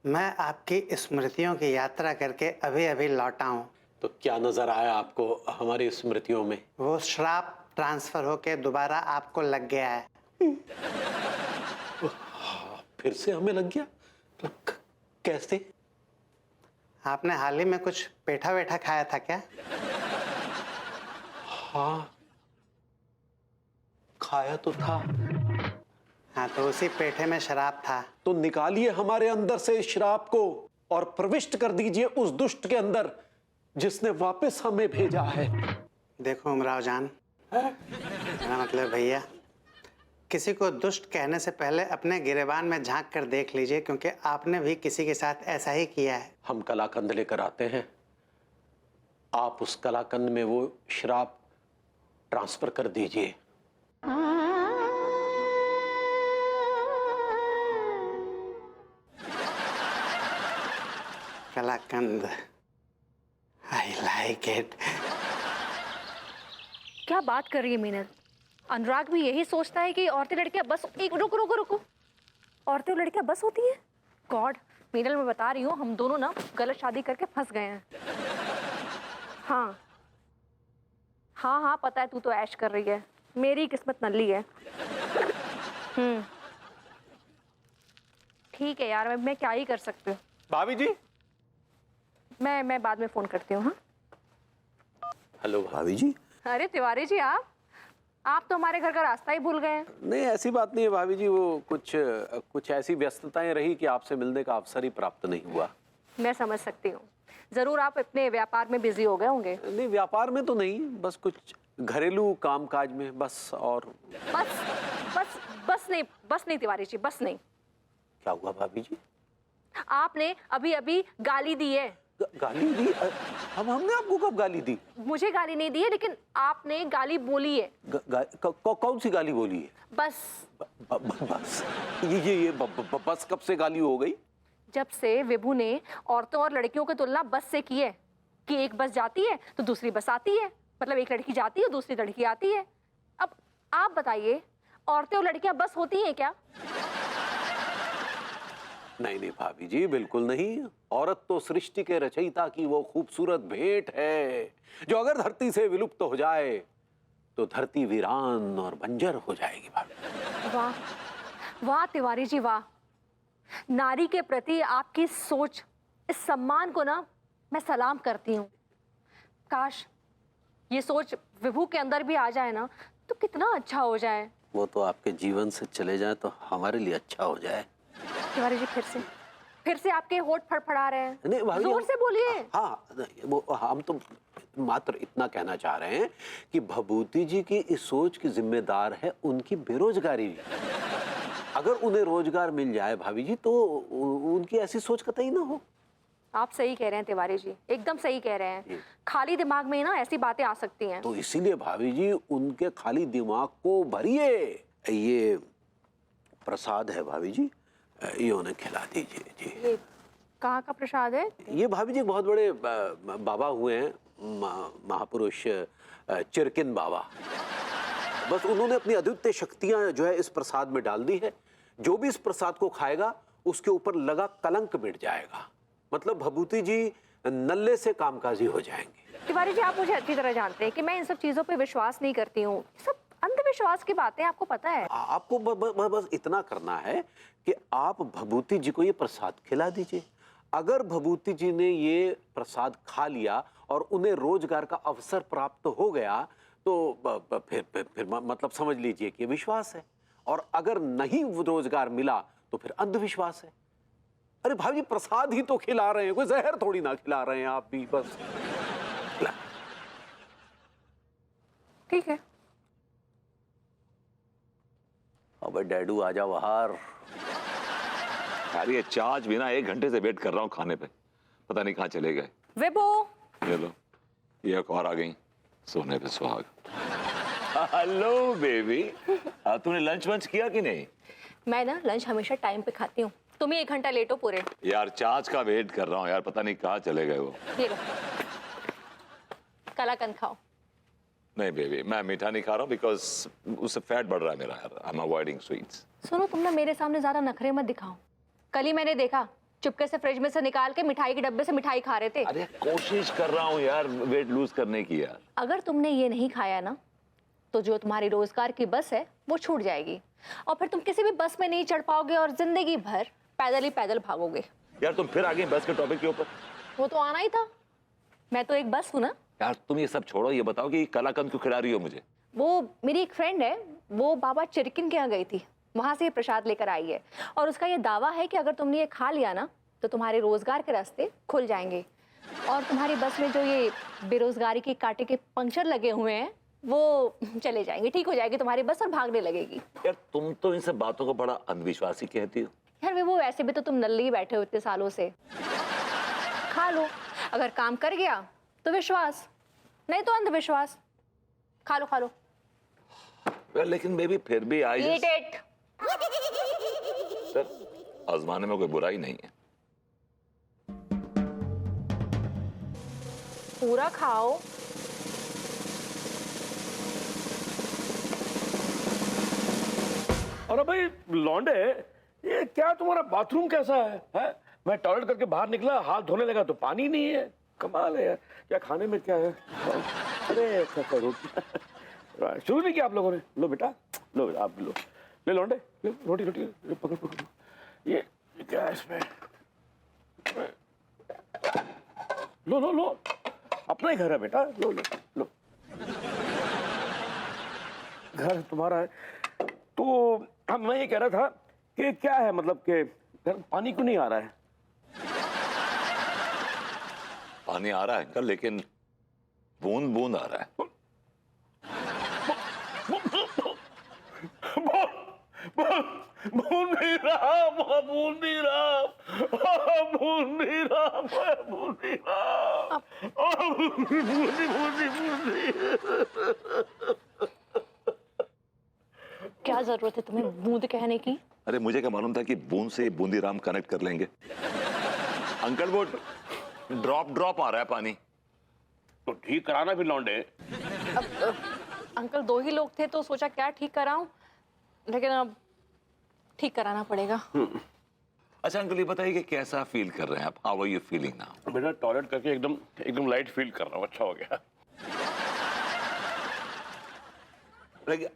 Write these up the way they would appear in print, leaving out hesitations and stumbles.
मैं आपकी स्मृतियों की यात्रा करके अभी अभी लौटा हूँ। तो क्या नजर आया आपको हमारी स्मृतियों में? वो श्राप ट्रांसफर होके दोबारा आपको लग गया है। फिर से हमें लग गया? कैसे? आपने हाल ही में कुछ पेठा वेठा खाया था क्या? हाँ, खाया तो था। हाँ, तो उसी पेठे में शराब था। तो निकालिए हमारे अंदर से इस शराब को और प्रविष्ट कर दीजिए उस दुष्ट के अंदर जिसने वापस हमें भेजा है। देखो उमराव जान, मेरा मतलब भैया, किसी को दुष्ट कहने से पहले अपने गिरेबान में झांक कर देख लीजिए, क्योंकि आपने भी किसी के साथ ऐसा ही किया है। हम कलाकंद लेकर आते हैं, आप उस कलाकंद में वो शराब ट्रांसफर कर दीजिए। कलाकंद, आई लाइक इट। क्या बात कर रही है मीनल? अनुराग भी यही सोचता है कि औरतें लड़कियां बस एक रुको रुको रुको औरतें और लड़कियां बस होती हैं। गॉड, मीनल मैं बता रही हूँ, हम दोनों ना गलत शादी करके फंस गए हैं। हाँ हाँ हाँ, पता है, तू तो ऐश कर रही है, मेरी किस्मत नल्ली है। ठीक है यार, मैं क्या ही कर सकती हूँ। भाभी जी, मैं बाद में फोन करती हूँ। हाँ, हेलो भाभी जी। अरे तिवारी जी, आप तो हमारे घर का रास्ता ही भूल गए हैं। नहीं, ऐसी बात नहीं है भाभी जी, वो कुछ ऐसी व्यस्तताएं रही कि आपसे मिलने का अवसर ही प्राप्त नहीं हुआ। मैं समझ सकती हूँ, जरूर आप अपने व्यापार में बिजी हो गए होंगे। नहीं, व्यापार में तो नहीं, बस कुछ घरेलू कामकाज में बस। और बस नहीं तिवारी जी, बस नहीं। क्या हुआ भाभी जी? आपने अभी अभी गाली दी है। गाली दी? हमने आपको कब गाली दी? मुझे गाली नहीं दी है, लेकिन आपने गाली बोली है। कौन सी गाली बोली है? बस बस ये बस कब से गाली हो गई? जब से विभू ने औरतों और लड़कियों की तुलना बस से की है कि एक बस जाती है तो दूसरी बस आती है, मतलब एक लड़की जाती है दूसरी लड़की आती है। अब आप बताइए, औरतें और लड़कियां बस होती हैं क्या? नहीं नहीं भाभी जी, बिल्कुल नहीं। औरत तो सृष्टि के रचयिता की वो खूबसूरत भेंट है जो अगर धरती से विलुप्त हो जाए तो धरती वीरान और बंजर हो जाएगी भाभी। वाह वाह तिवारी जी, वाह। नारी के प्रति आपकी सोच, इस सम्मान को ना मैं सलाम करती हूँ। काश ये सोच विभू के अंदर भी आ जाए ना, तो कितना अच्छा हो जाए। वो तो आपके जीवन से चले जाए तो हमारे लिए अच्छा हो जाए। तिवारी जी, फिर से आपके होठ फड़फड़ा रहे हैं। नहीं भाभी, जोर से बोलिए। हाँ, वो हम तो मात्र इतना कहना चाह रहे हैं कि भभूति जी की इस सोच की जिम्मेदार है उनकी बेरोजगारी। अगर उन्हें रोजगार मिल जाए भाभी जी तो उनकी ऐसी सोच कतई ना हो। आप सही कह रहे हैं तिवारी जी, एकदम सही कह रहे हैं। खाली दिमाग में ना ऐसी बातें आ सकती हैं। तो इसीलिए भाभी जी उनके खाली दिमाग को भरिए। ये प्रसाद है भाभी जी, ये उन्हें खिला दीजिए जी। ये कहाँ का प्रसाद है? ये भाभी जी बहुत बड़े बाबा हुए हैं, महापुरुष चिरकिन बाबा। बस उन्होंने अपनी अद्वितीय शक्तियां जो है इस प्रसाद में डाल दी है। जो भी इस प्रसाद को खाएगा उसके ऊपर लगा कलंक मिट जाएगा। मतलब भभूति जी नल्ले से कामकाजी हो जाएंगे। तिवारी जी, आप मुझे अच्छी तरह जानते हैं कि मैं इन सब चीजों पे विश्वास नहीं करती हूँ। सब अंधविश्वास की बातें, आपको पता है। आपको बस इतना करना है कि आप भभूति जी को ये प्रसाद खिला दीजिए। अगर भभूति जी ने ये प्रसाद खा लिया और उन्हें रोजगार का अवसर प्राप्त हो गया तो फिर मतलब समझ लीजिए कि विश्वास है, और अगर नहीं रोजगार मिला तो फिर अंधविश्वास है। अरे भाई जी, प्रसाद ही तो खिला रहे हैं, कोई जहर थोड़ी ना खिला रहे हैं आप भी। बस ठीक है। अबे डैडू आजा बाहर। यार ये चार्ज भी ना 1 घंटे से वेट कर रहा हूँ खाने पे, पता नहीं कहाँ चले गए। विभू, ये लो, ये एक और आ गई, सोने पे सुहाग। हेलो बेबी, तूने लंच वंच किया कि नहीं? मैं ना लंच हमेशा टाइम पे खाती हूँ, तुम ही 1 घंटा लेट हो पूरे। यार चार्ज का वेट कर रहा हूँ यार, पता नहीं कहाँ चले गए वो। ये लो, कलाकंद खाओ। नहीं बेबी, मैं मीठा नहीं खा रहा हूँ बिकॉज उससे फैट बढ़ रहा है मेरा यार। I am avoiding sweets. सुनो, तुम ना मेरे सामने ज्यादा नखरे मत दिखाओ। कल ही मैंने देखा चुपके से फ्रिज में से निकाल के मिठाई के डब्बे से मिठाई खा रहे थे। अरे कोशिश कर रहा हूँ यार वेट लूज करने की यार। अगर तुमने ये नहीं खाया ना तो जो तुम्हारी रोजगार की बस है वो छूट जाएगी और फिर तुम किसी भी बस में नहीं चढ़ पाओगे और जिंदगी भर पैदल ही पैदल भागोगे। यार तुम फिर आ गई बस के टॉपिक के ऊपर। वो तो आना ही था, मैं तो एक बस हूँ ना। यार तुम ये सब छोड़ो, ये बताओ कि कलाकंद क्यों खिला रही हो मुझे? वो मेरी एक फ्रेंड है, वो बाबा चिरकिन के यहाँ गई थी, वहां से ये प्रसाद लेकर आई है और उसका ये दावा है कि अगर तुमने ये खा लिया ना तो तुम्हारे रोजगार के रास्ते खुल जाएंगे और तुम्हारी बस में जो ये बेरोजगारी के कांटे के पंक्चर लगे हुए हैं वो चले जाएंगे, ठीक हो जाएगी तुम्हारी बस और भागने लगेगी। यार तुम तो इन सब बातों को बड़ा अंधविश्वासी कहती हो। यार वो वैसे भी तो तुम नल्ले ही बैठे हो इतने सालों से। खा लो, अगर काम कर गया तो विश्वास, नहीं तो अंधविश्वास। खा लो खा लो। लेकिन बेबी फिर भी आई Eat it. सर आजमाने में कोई बुराई नहीं है। पूरा खाओ। अरे भाई लौंडे, ये क्या तुम्हारा बाथरूम कैसा है? मैं टॉयलेट करके बाहर निकला, हाथ धोने लगा तो पानी नहीं है। कमाल है यार। क्या खाने में क्या है? अरे रोटी शुरू नहीं किया आप लोगों ने? लो बेटा, लो बेटा, आप लो, ले लौंडे, ले रोटी रोटी, ले पकड़ पकड़। ये क्या है इसमें? लो लो लो, अपना ही घर है बेटा, लो लो लो, घर तुम्हारा है। तो हम मैं ये कह रहा था कि क्या है, मतलब कि घर पानी क्यों नहीं आ रहा है? पानी आ रहा है अंकल, लेकिन बूंद बूंद आ रहा है। बूंद नहीं रहा, बूंद नहीं रहा, बूंद नहीं रहा, बूंद नहीं रहा, क्या जरूरत है तुम्हें बूंद कहने की? अरे मुझे क्या मालूम था कि बूंद से बूंदी राम कनेक्ट कर लेंगे। अंकल वो ड्रॉप ड्रॉप आ रहा है पानी। तो ठीक कराना फिर लौंडे। अंकल दो ही लोग थे तो सोचा क्या ठीक कराऊं, लेकिन अब ठीक कराना पड़ेगा। अच्छा अंकल ये बताइए कि कैसा फील कर रहे हैं आप? How are you feeling now? बेटा टॉयलेट करके एकदम एकदम लाइट फील कर रहा हूँ, अच्छा हो गया।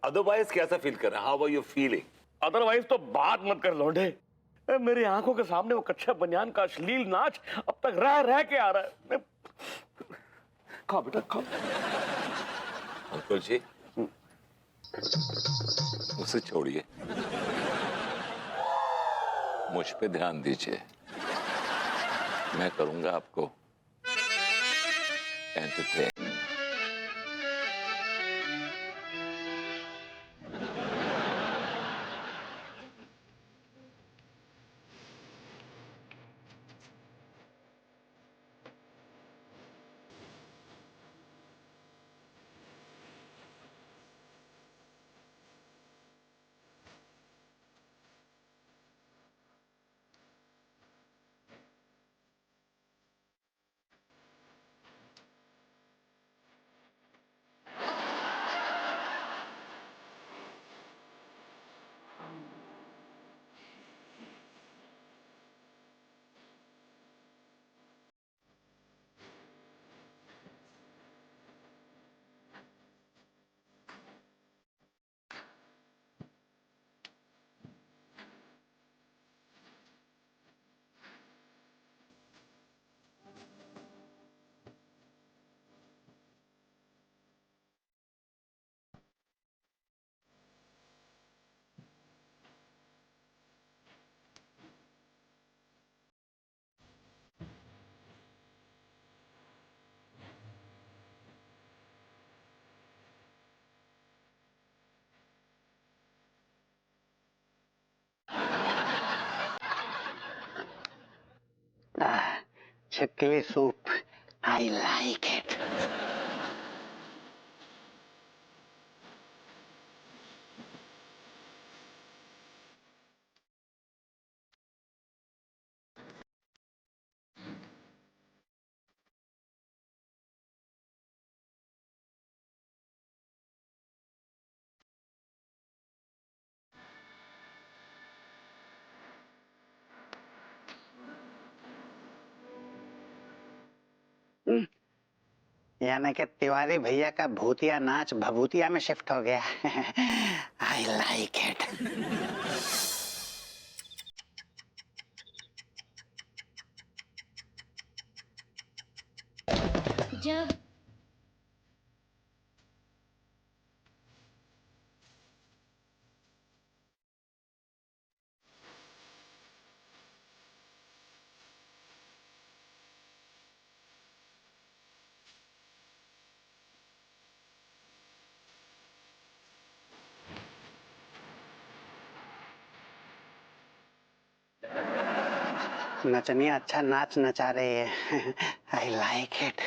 अदरवाइज कैसा फील कर रहे हैं? How are you feeling? Otherwise तो बात मत कर लौंडे। मेरी आंखों के सामने वो कच्चा बनियान का अश्लील नाच अब तक रह रह के आ रहा है। खाओ बेटा खाओ। अंकल जी उसे छोड़िए, मुझ पे ध्यान दीजिए, मैं करूंगा आपको entertain. Chickpea soup. I like it. यानी कि तिवारी भैया का भूतिया नाच भभूतिया में शिफ्ट हो गया। I like it. जब नचनिया अच्छा नाच नचा रही है। I like it.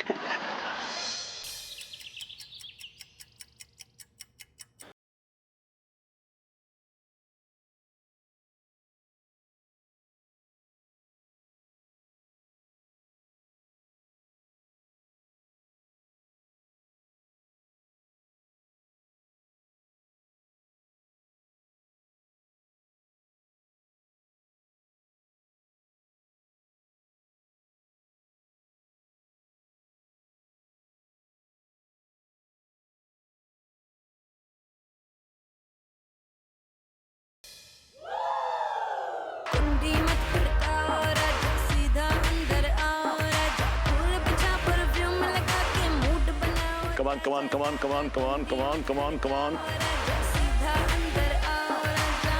कुंडी मत खड़काओ राजा, सीधा अंदर आओ राजा, फूल बिछा परफ्यूम लगा के मूड बनाओ कमान कमान कमान कमान कमान कमान कमान कमान। राजा, सीधा अंदर आओ राजा।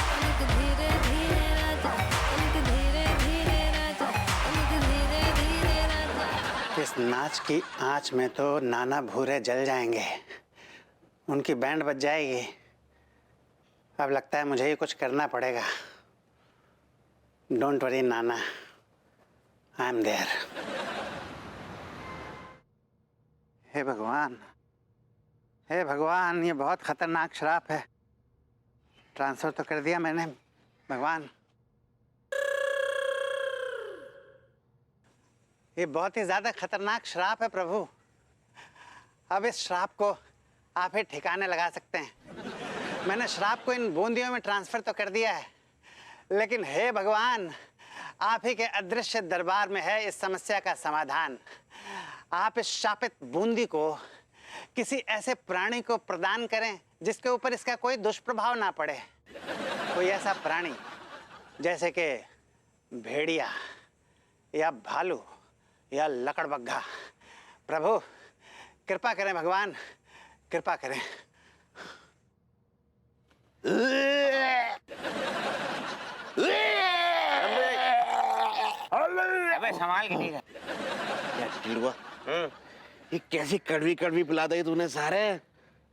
तनिक धीरे धीरे राजा, तनिक धीरे धीरे राजा, तनिक धीरे धीरे राजा। इस नाच की आंच में तो नाना भूरे जल जाएंगे, उनकी बैंड बज जाएगी। अब लगता है मुझे ही कुछ करना पड़ेगा। Don't worry Nana, I am there. हे भगवान, हे भगवान, ये बहुत खतरनाक श्राप है। ट्रांसफर तो कर दिया मैंने, भगवान। ये बहुत ही ज्यादा खतरनाक श्राप है प्रभु। अब इस श्राप को आप ही ठिकाने लगा सकते हैं। मैंने श्राप को इन बूंदियों में ट्रांसफर तो कर दिया है, लेकिन हे भगवान, आप ही के अदृश्य दरबार में है इस समस्या का समाधान। आप इस शापित बूंदी को किसी ऐसे प्राणी को प्रदान करें जिसके ऊपर इसका कोई दुष्प्रभाव ना पड़े। कोई ऐसा प्राणी जैसे कि भेड़िया या भालू या लकड़बग्घा। प्रभु कृपा करें भगवान, कृपा करें। अबे संभाल के ठीक है। क्या कीड़वा, ये कैसी कड़वी कड़वी पिला दी तूने सारे,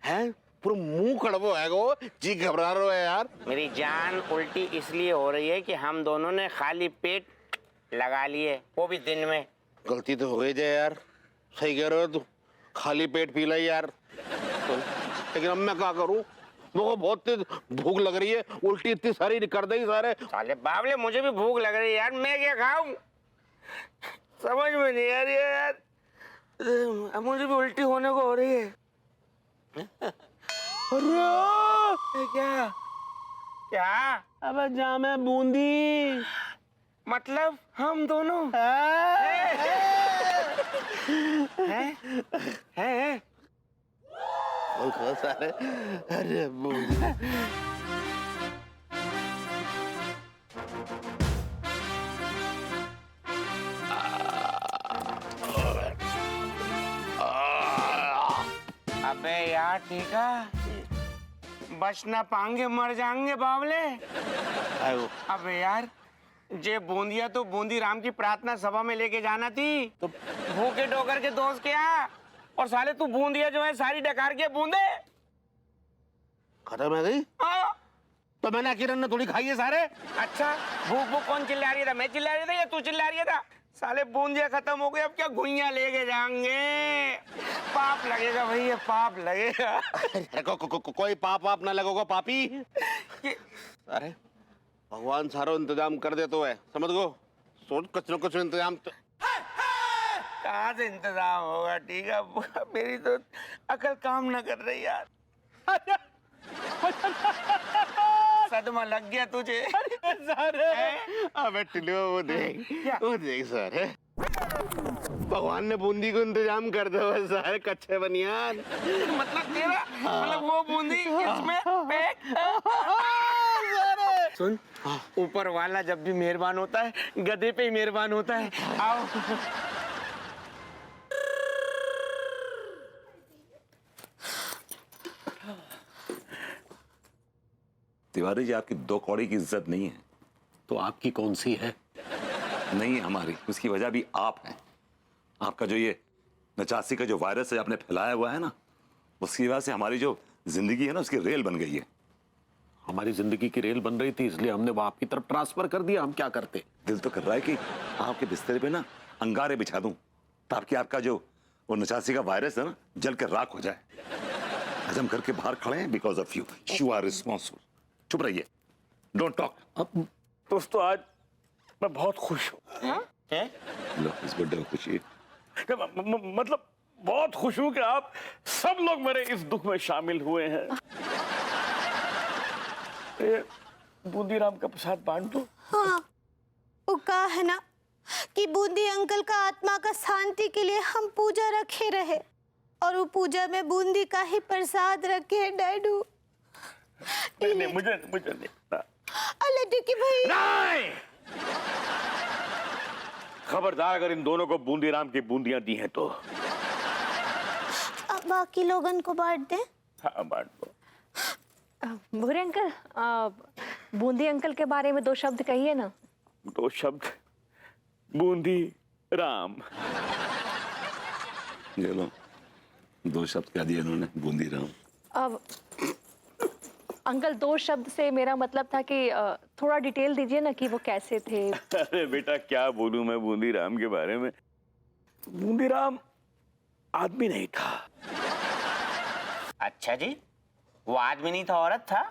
हैं? पूरा मुंह कड़वो है गो, जी घबरा रहा है यार। मेरी जान उल्टी इसलिए हो रही है कि हम दोनों ने खाली पेट लगा लिए, वो भी दिन में। गलती तो हो गई जाए यार, सही कह रहे हो तू, खाली पेट पी ला यार। लेकिन अब मैं क्या करूं, मुझे बहुत तेज भूख लग रही है, उल्टी इतनी सारी कर दी सारे। साले बावले, मुझे भी भूख लग रही है यार, मैं क्या खाऊं समझ में नहीं आ रही है यार। अब मुझे भी उल्टी होने को हो रही है। अरे क्या क्या? अबे जामे बूंदी, मतलब हम दोनों हैं? सारे, अरे बूंदी। अबे यार ठीक है, बच ना पाएंगे, मर जाएंगे बावले। अबे यार, जे बूंदिया तो बूंदी राम की प्रार्थना सभा में लेके जाना थी, तो भूखे डोकर के दोस्त क्या, और साले तू बूंदिया जो है सारी डकार के बूंदे खत्म है गई। हाँ। तो मैंने किरण ने थोड़ी खाई है सारे। अच्छा, भूख भूख कौन चिल्ला रही था, मैं चिल्ला रही था या तू चिल्ला रही था? साले बूंदिया खत्म हो गए, अब क्या घुइयां लेके जाएंगे? पाप लगेगा भैया, पाप लगेगा। अरे कोई पाप वाप ना लगोगा पापी। अरे भगवान सारो इंतजाम कर दे तो है, समझ गो, सोच कुछ न कुछ इंतजाम तो। कहाँ से इंतजाम होगा? ठीक है, मेरी तो अकल काम ना कर रही यार। सदमा लग गया तुझे। अबे टिल्लू वो देख सर भगवान ने बूंदी को इंतजाम कर दो सारे कच्चे बनियान। मतलब तेरा मतलब वो बूंदी इसमें पैक। सुन ऊपर वाला जब भी मेहरबान होता है गधे पे ही मेहरबान होता है। आओ तिवारी जी, आपकी 2 कौड़ी की इज्जत नहीं है। तो आपकी कौन सी है? नहीं है हमारी, उसकी वजह भी आप हैं। आपका जो ये नचासी का जो वायरस है आपने फैलाया हुआ है ना, उसकी वजह से हमारी जो जिंदगी है ना उसकी रेल बन गई है। हमारी जिंदगी की रेल बन रही थी इसलिए हमने वो आपकी तरफ ट्रांसफर कर दिया। हम क्या करते? दिल तो कर रहा है कि आपके बिस्तर पे ना अंगारे बिछा दूं ताकि आपका जो वो नचासी का वायरस है ना जल कर राख हो जाए। हजम करके बाहर खड़े हैं because of you are responsible. चुप रहिए, डोंट टॉक। दोस्तों आज मैं बहुत खुश हूँ। लो इस बर्थडे को खुशी। मतलब बहुत खुश हूँ कि आप सब लोग मेरे इस दुख में शामिल हुए हैं। ये बूंदीराम का प्रसाद बांट दो। हाँ, वो कहा है ना कि बूंदी अंकल का आत्मा का शांति के लिए हम पूजा रखे रहे और वो पूजा में बूंदी का ही प्रसाद रखे डैडू। नहीं, मुझे नहीं। अल्लाह की भाई नहीं! खबरदार अगर इन दोनों को बूंदीराम की बूंदियां दी हैं तो। अब बाकी लोगन को बांट दे। हाँ बांट दो। भूरे अंकल, बूंदी अंकल के बारे में 2 शब्द कहिए ना। 2 शब्द बूंदी राम। ये लो 2 शब्द कह दिए इन्होंने, बूंदी राम। अब अंकल 2 शब्द से मेरा मतलब था कि थोड़ा डिटेल दीजिए ना कि वो कैसे थे। अरे बेटा क्या बोलूं मैं बूंदीराम के बारे में। बूंदीराम आदमी नहीं था। अच्छा जी, वो आदमी नहीं था औरत था।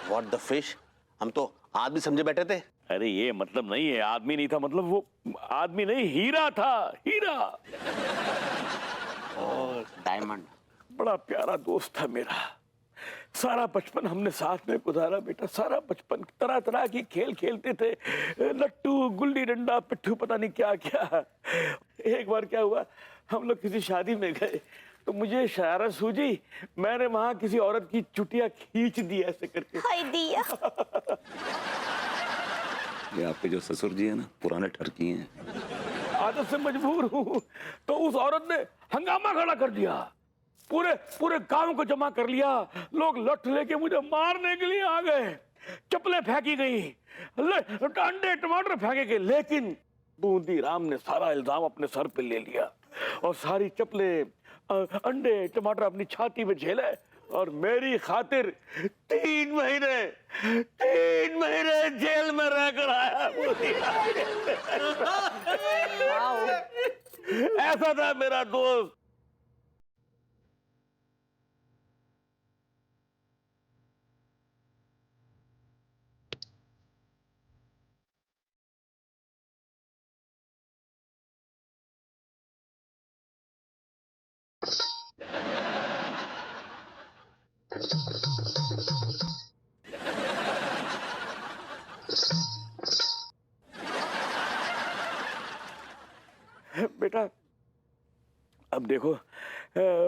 What the fish? हम तो आदमी समझे बैठे थे। अरे ये मतलब नहीं है आदमी नहीं था, मतलब वो आदमी नहीं हीरा था, हीरा। और डायमंड। बड़ा प्यारा दोस्त था मेरा। सारा बचपन हमने साथ में गुजारा बेटा, सारा बचपन तरह तरह की खेल खेलते थे, लट्टू, गुल्ली डंडा, पिट्ठू, पता नहीं क्या क्या। एक बार क्या हुआ, हम लोग किसी शादी में गए तो मुझे शरारत सूझी, मैंने वहां किसी औरत की चुटिया खींच दी ऐसे करके। हाय दिया। ये आपके जो ससुर जी है ना पुराने ठरकी हैं। आदत से मजबूर हूँ। तो उस औरत ने हंगामा खड़ा कर दिया, पूरे गांव को जमा कर लिया। लोग लठ लेके मुझे मारने के लिए आ गए, चप्पलें फेंकी गई, अंडे टमाटर फेंके गए। लेकिन बूंदीराम ने सारा इल्जाम अपने सर पे ले लिया और सारी चप्पलें, अंडे, टमाटर अपनी छाती में झेले और मेरी खातिर 3 महीने जेल में रहकर आया। ऐसा था मेरा दोस्त। बेटा अब देखो,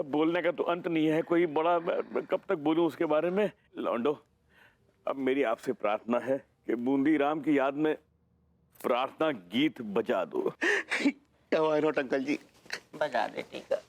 बोलने का तो अंत नहीं है कोई बड़ा, मैं कब तक बोलूं उसके बारे में। लौंडो, अब मेरी आपसे प्रार्थना है कि बूंदीराम की याद में प्रार्थना गीत बजा दो। अंकल जी बजा दे। ठीक है।